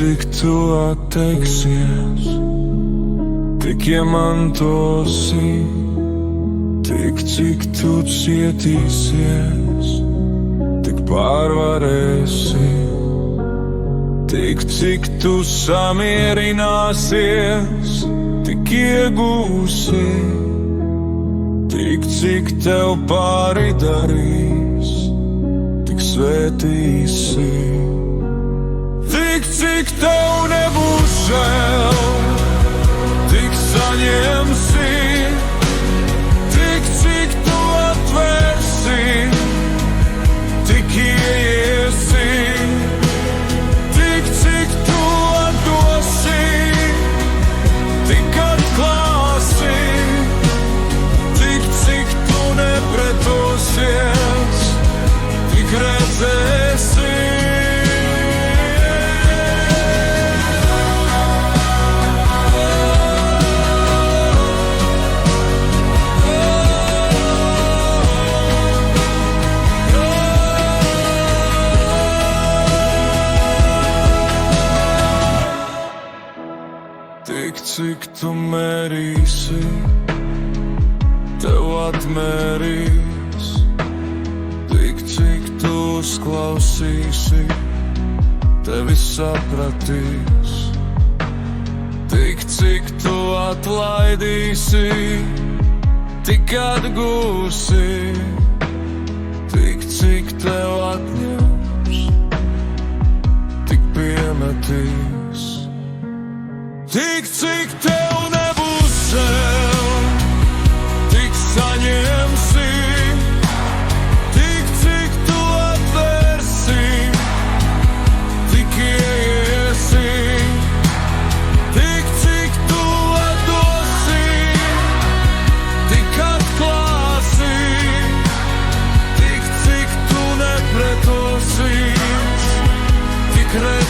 cik tu atteiksies, tik iemantosi, tik cik tu cietīsies, tik pārvarēsi, tik cik tu samierināsies, tik iegūsi, tik cik tev pāri darīs, tik svētīsi. Tik cik tev nebūs žēl, tik saņemsi, tik cik tu atvērsi, tik ieiesi, tik cik tu atdosi, tik atklāsi, tik cik tu nepretosies, tik redzēsi. Tik cik tu mērīsi, tev atmērīs, tik cik tu uzklausīsi, tevi sapratīs, tik cik tu atlaidīsi, tik atgūsi, tik cik tev atņems, tik piemetīs. Tik cik tev nebūs žēl, tik saņemsi, tik cik tu atvērsi, tik ieiesi, tik cik tu atdosi, tik atklāsi, tik cik tu nepretosies, tik redzēsi.